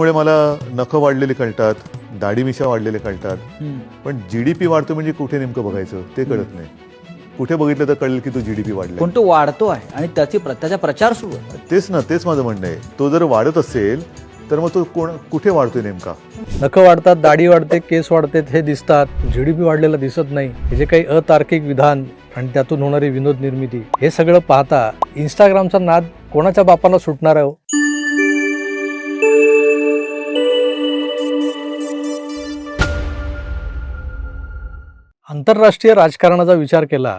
त्याच्यामुळे मला नखं वाढलेले कळतात, दाढी मिशा वाढलेले कळतात, पण जीडीपी वाढतो म्हणजे कुठे नेमकं बघायचं ते कळत नाही. कुठे बघितलं तर कळेल की तो जीडीपी वाढला, पण तो वाढतो आहे आणि त्याचा प्रचार सुरू आहे. तेच माझं म्हणणं आहे. तो जर वाढत असेल तर मग तो कुठे वाढतोय नेमका? नखं वाढतात, दाढी वाढते, केस वाढते हे दिसतात, जीडीपी वाढलेला दिसत नाही. हे जे काही अतार्किक विधान आणि त्यातून होणारी विनोद निर्मिती हे सगळं पाहता इंस्टाग्रामचा नाद कोणाच्या बापाला सुटणार आहे हो? आंतरराष्ट्रीय राजकारणाचा विचार केला.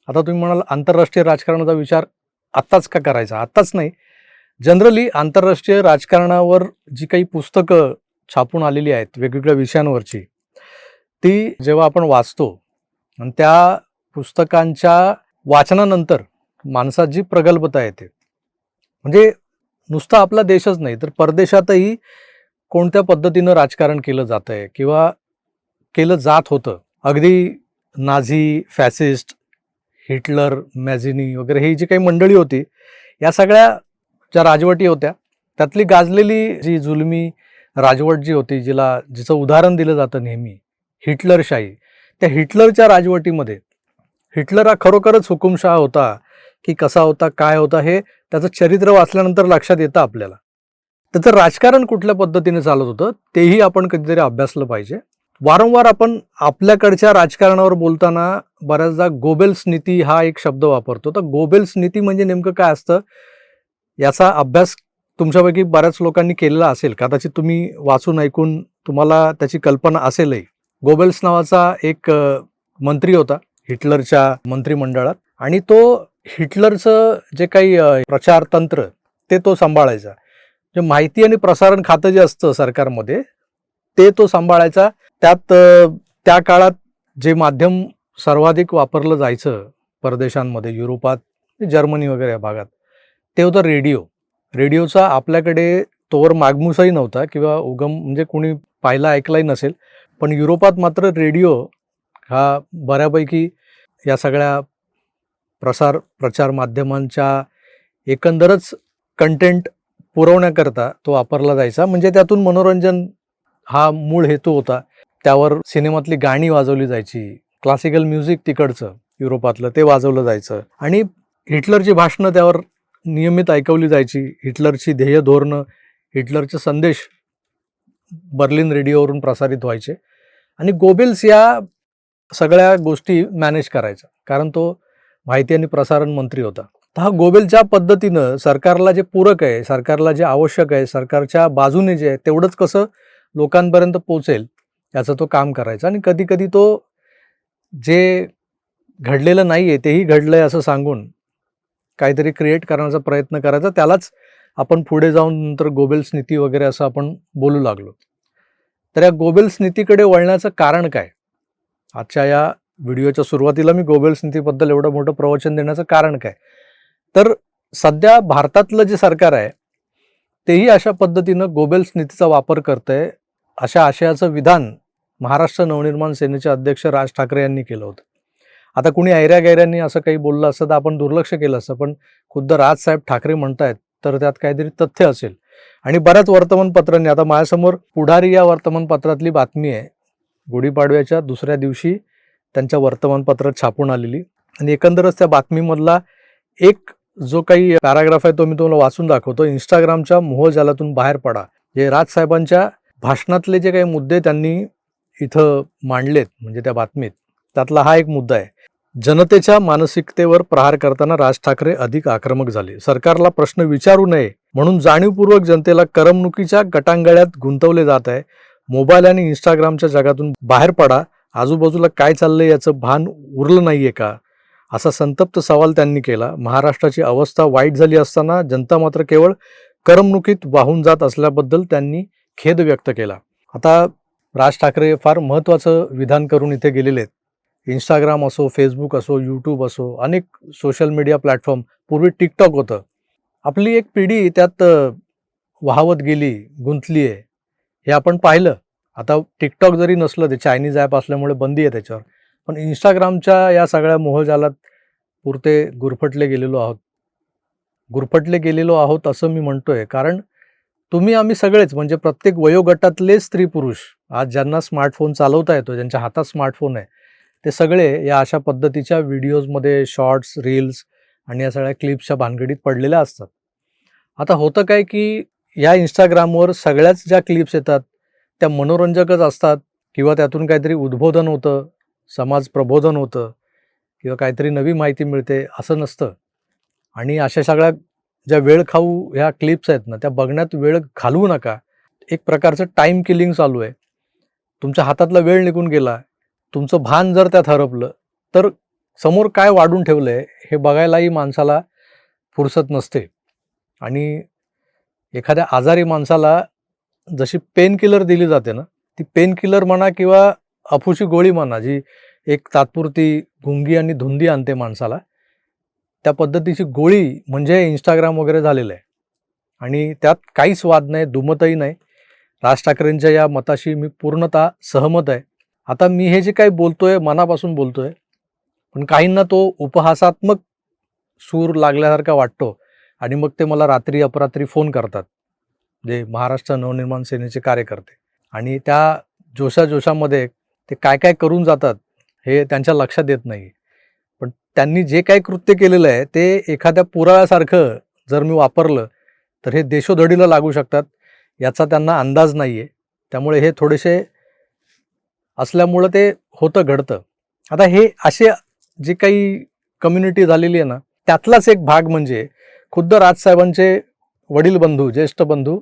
आता तुम्ही म्हणाल आंतरराष्ट्रीय राजकारणाचा विचार आत्ताच का करायचा? आत्ताच नाही, जनरली आंतरराष्ट्रीय राजकारणावर जी काही पुस्तकं छापून आलेली आहेत वेगवेगळ्या विषयांवरची, ती जेव्हा आपण वाचतो आणि त्या पुस्तकांच्या वाचनानंतर माणसात जी प्रगल्भता येते, म्हणजे नुसता आपला देशच नाही तर परदेशातही कोणत्या पद्धतीनं राजकारण केलं जात आहे किंवा केलं जात होतं. अगदी नाझी, फॅसिस्ट, हिटलर, मॅझिनी वगैरे ही जी काही मंडळी होती, या सगळ्या ज्या राजवटी होत्या त्यातली गाजलेली जी जुलमी राजवट जी होती, जिचं उदाहरण दिलं जातं नेहमी, हिटलरशाही, त्या हिटलरच्या राजवटीमध्ये हिटलर हा खरोखरच हुकुमशहा होता की कसा होता, काय होता, हे त्याचं चरित्र वाचल्यानंतर लक्षात येतं आपल्याला. त्याचं राजकारण कुठल्या पद्धतीने चालत होतं तेही आपण कधीतरी अभ्यासलं पाहिजे. वारंवार आपण आपल्याकडच्या राजकारणावर बोलताना बऱ्याचदा गोबेल्स नीती हा एक शब्द वापरतो. तर गोबेल्स नीती म्हणजे नेमकं काय असतं याचा अभ्यास तुमच्यापैकी बऱ्याच लोकांनी केलेला असेल, कदाचित तुम्ही वाचून ऐकून तुम्हाला त्याची कल्पना असेलही. गोबेल्स नावाचा एक मंत्री होता हिटलरच्या मंत्रिमंडळात आणि तो हिटलरचं जे काही प्रचार तंत्र ते तो सांभाळायचा. जे माहिती आणि प्रसारण खातं जे असतं सरकारमध्ये ते तो सांभाळायचा. त्यात त्या काळात जे माध्यम सर्वाधिक वापरलं जायचं परदेशांमध्ये, युरोपात, जर्मनी वगैरे या भागात, ते होतं रेडिओ. रेडिओचा आपल्याकडे तोवर मागमूसही नव्हता किंवा उगम म्हणजे कोणी पाहिला ऐकलाही नसेल, पण युरोपात मात्र रेडिओ हा बऱ्यापैकी या सगळ्या प्रचार माध्यमांच्या एकंदरच कंटेंट पुरवण्याकरता तो वापरला जायचा. म्हणजे त्यातून मनोरंजन हा मूळ हेतू होता. त्यावर सिनेमातली गाणी वाजवली जायची, क्लासिकल म्युझिक तिकडचं युरोपातलं ते वाजवलं जायचं आणि हिटलरची भाषणं त्यावर नियमित ऐकवली जायची. हिटलरची ध्येय धोरणं, हिटलरचे संदेश बर्लिन रेडिओवरून प्रसारित व्हायचे आणि गोबेल्स या सगळ्या गोष्टी मॅनेज करायचा, कारण तो माहिती आणि प्रसारण मंत्री होता. तर हा गोबेल ज्या पद्धतीनं सरकारला जे पूरक आहे, सरकारला जे आवश्यक आहे, सरकारच्या बाजूने जे आहे तेवढंच कसं लोकांपर्यंत पोहोचेल याचं तो काम करायचा आणि कधी कधी तो जे घडलेलं नाही आहे तेही घडलंय असं सांगून काहीतरी क्रिएट करण्याचा प्रयत्न करायचा. त्यालाच आपण पुढे जाऊन नंतर गोबेल्स नीती वगैरे असं आपण बोलू लागलो. तर या गोबेल्स नीतीकडे वळण्याचं कारण काय? आजच्या या व्हिडिओच्या सुरुवातीला मी गोबेल्स नीतीबद्दल एवढं मोठं प्रवचन देण्याचं कारण काय, तर सध्या भारतातलं जे सरकार आहे तेही अशा पद्धतीनं गोबेल्स नीतीचा वापर करतंय. अशा आशयाचं विधान महाराष्ट्र नवनिर्माण सेनेचे अध्यक्ष राज ठाकरे यांनी केलं होतं. आता कुणी ऐऱ्या गैऱ्यांनी असं काही बोललं असतं तर आपण दुर्लक्ष केलं असतं, पण खुद्द राजसाहेब ठाकरे म्हणतायत तर त्यात काहीतरी तथ्य असेल. आणि बऱ्याच वर्तमानपत्रांनी, आता माझ्यासमोर पुढारी या वर्तमानपत्रातली बातमी आहे, गुढीपाडव्याच्या दुसऱ्या दिवशी त्यांच्या वर्तमानपत्रात छापून आलेली, आणि एकंदरच त्या बातमीमधला एक जो काही पॅराग्राफ आहे तो मी तुम्हाला वाचून दाखवतो. इंस्टाग्रामच्या मोहजालातून बाहेर पडा, जे राजसाहेबांच्या भाषणातले जे काही मुद्दे त्यांनी इथं मांडलेत म्हणजे त्या बातमीत, त्यातला हा एक मुद्दा आहे. जनतेच्या मानसिकतेवर प्रहार करताना राज ठाकरे अधिक आक्रमक झाले. सरकारला प्रश्न विचारू नये म्हणून जाणीवपूर्वक जनतेला करमणुकीच्या गटांगळ्यात गुंतवले जात आहे. मोबाईल आणि इंस्टाग्रामच्या जगातून बाहेर पडा, आजूबाजूला काय चाललंय याचं भान उरलं नाहीये का, असा संतप्त सवाल त्यांनी केला. महाराष्ट्राची अवस्था वाईट झाली असताना जनता मात्र केवळ करमणुकीत वाहून जात असल्याबद्दल त्यांनी खेद व्यक्त केला. आता राज ठाकरे फार महत्त्वाचं विधान करून इथे गेलेले आहेत. इंस्टाग्राम असो, फेसबुक असो, यूट्यूब असो, अनेक सोशल मीडिया प्लॅटफॉर्म, पूर्वी टिकटॉक होतं, आपली एक पिढी त्यात वाहवत गेली, गुंतली आहे, हे आपण पाहिलं. आता टिकटॉक जरी नसलं, ते चायनीज ॲप असल्यामुळे बंदी आहे त्याच्यावर, पण इंस्टाग्रामच्या या सगळ्या मोहजालात पुरते गुरफटले गेलेलो आहोत असं मी म्हणतोय. कारण तुम्ही आम्ही सगळेच म्हणजे प्रत्येक वयोगटातले स्त्री पुरुष आज ज्यांना स्मार्टफोन चालवता येतो, ज्यांच्या हातात स्मार्टफोन आहे, ते सगळे या अशा पद्धतीच्या व्हिडिओजमध्ये शॉर्ट्स, रील्स आणि या सगळ्या क्लिप्सच्या भानगडीत पडलेल्या असतात. आता होतं काय की या इंस्टाग्रामवर सगळ्याच ज्या क्लिप्स येतात त्या मनोरंजकच असतात किंवा त्यातून काहीतरी उद्बोधन होतं, समाज प्रबोधन होतं किंवा काहीतरी नवी माहिती मिळते असं नसतं. आणि अशा सगळ्या ज्या वेळ खाऊ ह्या क्लिप्स आहेत ना, त्या बघण्यात वेळ घालवू नका. एक प्रकारचं टाईम किलिंग चालू आहे. तुमच्या हातातला वेळ निघून गेला, तुमचं भान जर त्यात हरपलं, तर समोर काय वाढून ठेवलं आहे हे बघायलाही माणसाला फुरसत नसते. आणि एखाद्या आजारी माणसाला जशी पेन किलर दिली जाते ना, ती पेन किलर म्हणा किंवा अफूची गोळी म्हणा, जी एक तात्पुरती गुंगी आणि धुंदी आणते माणसाला, त्या पद्धतीची गोळी म्हणजे इंस्टाग्राम वगैरे झालेलं आहे. आणि त्यात काहीच वाद नाही, दुमतही नाही. राज ठाकरेंच्या या मताशी मी पूर्णतः सहमत आहे. आता मी हे जे काही बोलतोय मनापासून बोलतोय, पण काहींना तो उपहासात्मक सूर लागल्यासारखा वाटतो आणि मग ते मला रात्री अपरात्री फोन करतात, जे महाराष्ट्र नवनिर्माण सेनेचे कार्यकर्ते. आणि त्या जोशामध्ये ते काय काय करून जातात हे त्यांच्या लक्षात येत नाही. पण त्यांनी जे काही कृत्य केलेलं आहे ते एखाद्या पुराव्यासारखं जर मी वापरलं तर हे देशोधडीला लागू शकतात याचा त्यांना अंदाज नाही आहे. त्यामुळे हे थोडेसे असल्यामुळं ते होतं, घडतं. आता हे असे जे काही कम्युनिटी झालेली आहे ना, त्यातलाच एक भाग म्हणजे खुद्द राजसाहेबांचे वडील बंधू, ज्येष्ठ बंधू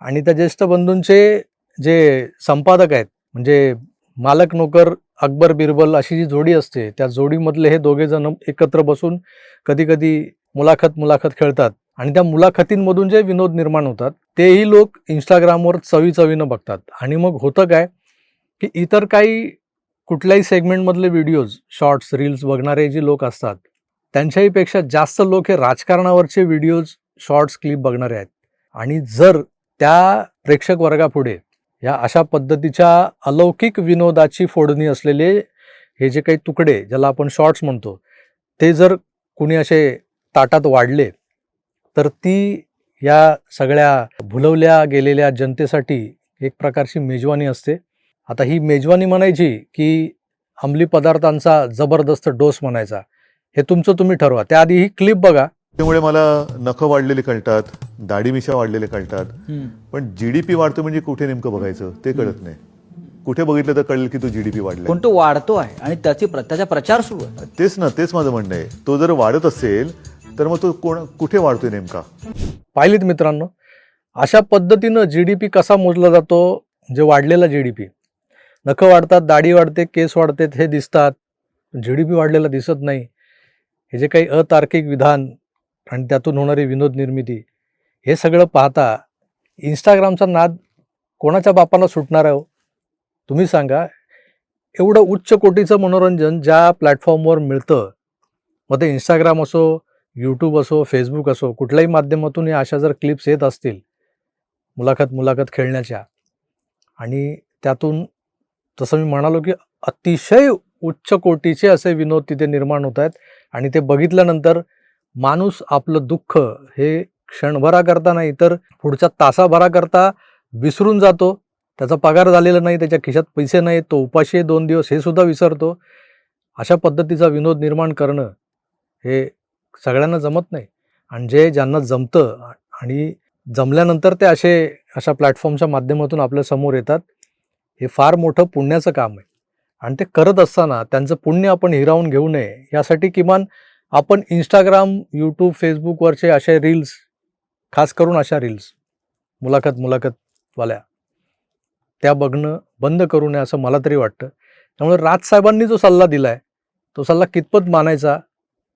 आणि त्या ज्येष्ठ बंधूंचे जे संपादक आहेत, म्हणजे मालक नोकर अकबर बिरबल अशी जी जोडी असते, त्या जोडीमधले हे दोघे जण एकत्र बसून कधी कधी मुलाखत खेळतात आणि त्या मुलाखतींमधून जे विनोद निर्माण होतात तेही लोक इंस्टाग्रामवर चवीनं बघतात. आणि मग होतं काय की इतर काही कुठल्याही सेगमेंटमधले व्हिडिओज, शॉर्ट्स, रील्स बघणारे जे लोक असतात त्यांच्याहीपेक्षा जास्त लोक हे राजकारणावरचे व्हिडिओज, शॉर्ट्स, क्लिप बघणारे आहेत. आणि जर त्या प्रेक्षक वर्गापुढे या अशा पद्धतीच्या अलौकिक विनोदाची फोडणी असलेले हे जे काही तुकडे, ज्याला आपण शॉर्ट्स म्हणतो, ते जर कुणी असे ताटात वाढले तर ती या सगळ्या भुलवल्या गेलेल्या जनतेसाठी एक प्रकारची मेजवानी असते. आता ही मेजवानी म्हणायची की अंमली पदार्थांचा जबरदस्त डोस म्हणायचा, हे तुमचं तुम्ही ठरवा. त्याआधी ही क्लिप बघा. त्यामुळे मला नखं वाढलेली कळतात, दाढी मिशा वाढलेले कळतात, पण जीडीपी वाढतो म्हणजे कुठे नेमकं बघायचं ते कळत नाही. कुठे बघितलं तर कळेल की तो जीडीपी वाढलाय. पण तो वाढतो आहे आणि त्याचा प्रचार सुरू आहे. तेच माझं म्हणणं आहे. तो जर वाढत असेल तर मग तो कुठे वाढतोय नेमका? पाहिलीत मित्रांनो, अशा पद्धतीनं जीडीपी कसा मोजला जातो? जे वाढलेला जीडीपी, नखं वाढतात, दाढी वाढते, केस वाढतात हे दिसतात, जीडीपी वाढलेला दिसत नाही. हे जे काही अतार्किक विधान आणि त्यातून होणारी विनोद निर्मिती, हे सगळं पाहता इंस्टाग्रामचा नाद कोणाच्या बापाला सुटणार आहे हो? तुम्ही सांगा. एवढं उच्च कोटीचं मनोरंजन ज्या प्लॅटफॉर्मवर मिळतं, मग ते इंस्टाग्राम असो, यूट्यूब असो, फेसबुक असो, कुठल्याही माध्यमातून या अशा जर क्लिप्स येत असतील मुलाखत खेळण्याच्या, आणि त्यातून जसं मी म्हणालो की अतिशय उच्च कोटीचे असे विनोद तिथे निर्माण होत आहेत, आणि ते बघितल्यानंतर माणूस आपलं दुःख हे क्षणभराकरता नाही तर पुढच्या तासाभराकरता विसरून जातो. त्याचा पगार झालेला नाही, त्याच्या खिशात पैसे नाहीत, तो उपाशी आहे 2 दिवस, हे सुद्धा विसरतो. अशा पद्धतीचा विनोद निर्माण करणं हे सगळ्यांना जमत नाही. आणि ज्यांना जमतं आणि जमल्यानंतर ते अशा प्लॅटफॉर्मच्या माध्यमातून आपल्या समोर येतात, हे फार मोठं पुण्याचं काम आहे. आणि ते करत असताना त्यांचं पुण्य आपण हिरावून घेऊ नये यासाठी किमान आपण इंस्टाग्राम, यूट्यूब, फेसबुकवरचे असे रील्स, खास करून अशा रील्स मुलाखतवाल्या, त्या बघणं बंद करू नये असं मला तरी वाटतं. त्यामुळे राजसाहेबांनी जो सल्ला दिला आहे तो सल्ला कितपत मानायचा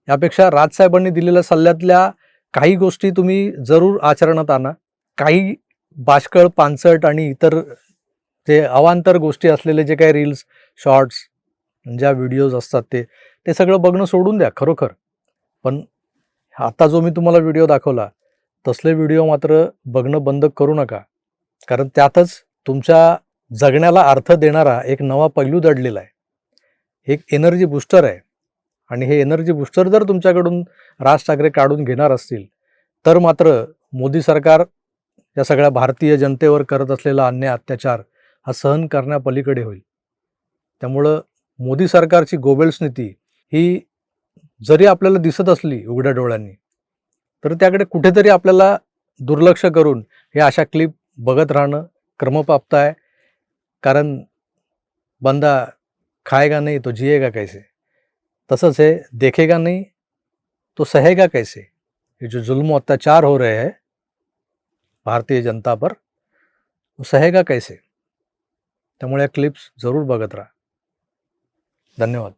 यापेक्षा राजसाहेबांनी दिलेल्या सल्ल्यातल्या काही गोष्टी तुम्ही जरूर आचरणात आणा. काही बाष्कळ, पानसट आणि इतर जे अवांतर गोष्टी असलेले जे काही रील्स, शॉर्ट्स, ज्या व्हिडिओज असतात ते सगळं बघणं सोडून द्या खरोखर. पण आता जो मी तुम्हाला व्हिडिओ दाखवला तसले व्हिडिओ मात्र बघणं बंद करू नका, कारण त्यातच तुमच्या जगण्याला अर्थ देणारा एक नवा पैलू दडलेला आहे. एक एनर्जी बूस्टर आहे, आणि हे एनर्जी बूस्टर जर तुमच्याकडून राज ठाकरे काढून घेणार असतील तर मात्र मोदी सरकार या सगळ्या भारतीय जनतेवर करत असलेला अन्याय अत्याचार हा सहन करण्यापलीकडे होईल. त्यामुळं मोदी सरकारची गोबेल्स नीती ही जरी आपल्याला दिसत असली उघड्या डोळ्यांनी, तर त्याकडे कुठेतरी आपल्याला दुर्लक्ष करून हे अशा क्लिप बघत राहणं क्रमप्राप्त आहे. कारण बंदा खाएगा नहीं तो जिएगा कैसे, तसंच है देखेगा नहीं तो सहेगा कैसे. ये जो जुल्म अत्याचार हो रहे हैं भारतीय जनता पर, वो सहेगा कैसे. त्यामुळे या क्लिप्स जरूर बघत राहा. धन्यवाद.